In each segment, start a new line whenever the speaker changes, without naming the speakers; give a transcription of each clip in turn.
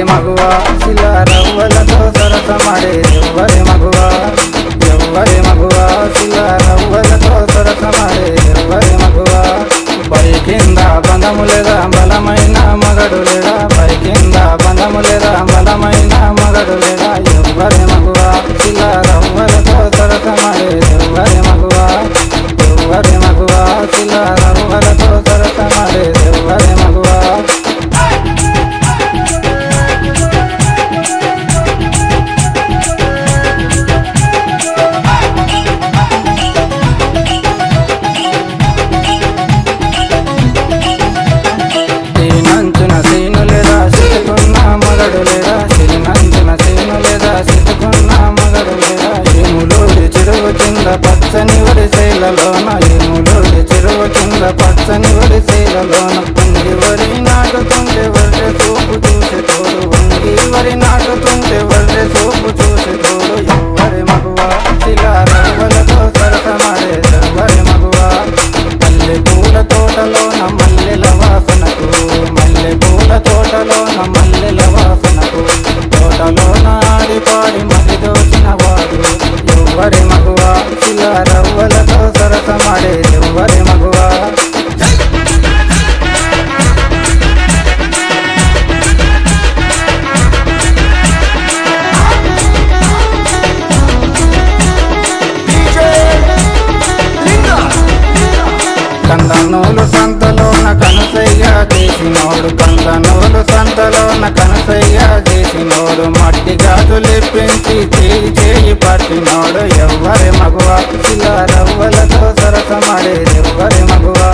మగువా శిలా రవ్వలతో సరసమాడే ఎవ్వరి మగువా ఎవ్వరి మగువా శిలా రవ్వలతో సరసమాడే ఎవ్వరి మగువా పై కింద బంధము లేదా బలమైన మగడు లేడా పై కింద బంధము లేదా బలమైన మగడు లేడా ఎవ్వరి మగువా శిలా రవ్వలతో సరసమాడే ఎవ్వరి మగువా ఎవ్వరి మగువా శిలా రవ్వలతో సరసమాడే ఎవ్వరి మగువా పచ్చని వరిసేలలోన ఏములోడి చెరువు కింద పచ్చని వరిసేలలోన వంగి వరి నాటుతుంటే వర్రె చూపు చూసే తోడు వంగి వరి నాటుతుంటే వర్రె చూపు చూసే తోడు ఎవ్వరి మగువా శిలా రవ్వలతో సరసమాడే ఎవ్వరి మగువా మల్లె పూల తోటలోన మల్లెల వాసనకు మల్లె పూల తోటలోన మల్లెల వాసనకు తోటలోన ఆడిపాడి మది దోచిన వాడు ఎవ్వరి మగువా శిలా రవ్వలతో సరసమాడే ఎవ్వరి మగువా కందనూలు సంతలోన కనసయ్య చేసినోడు కందనూలు సంతలోన కనసయ్య చేసినోడు మట్టి గాజులిప్పించి చేయి చేయి పట్టినోడు ఎవ్వరి మగువా శిలా రవ్వలతో సరసమాడే ఎవ్వరి మగువా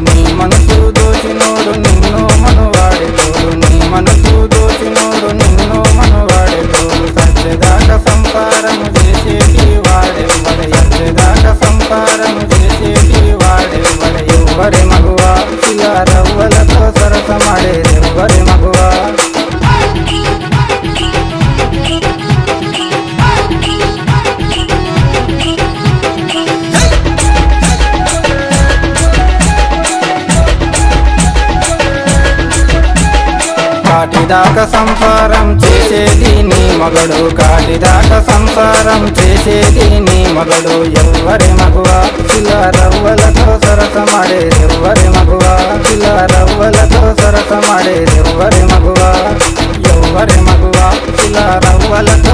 నీ మనసు దోచినోడు నిన్ను మనువాడే తోడు నీ మనసు దోచినోడు నిన్ను మనువాడే తోడు సత్యదాకా సంసారము చేసేటి వాడెవ్వడే సత్యదాకా సంసారము చేసేటి వాడెవ్వడే ఎవ్వరి మగువా శిలా రవ్వలతో సరసమాడే ఎవ్వరి మగువా కాటిదాకా సంసారం చేసేది నీ మగడు కాటిదాకా సంసారం చేసేది నీ మగడు ఎవ్వరి మగువా శిలా రవ్వలతో సరసమాడే ఎవ్వరి మగువా శిలా రవ్వలతో సరసమాడే ఎవ్వరి మగువా ఎవ్వరి మగువా శిలా రవ్వలతో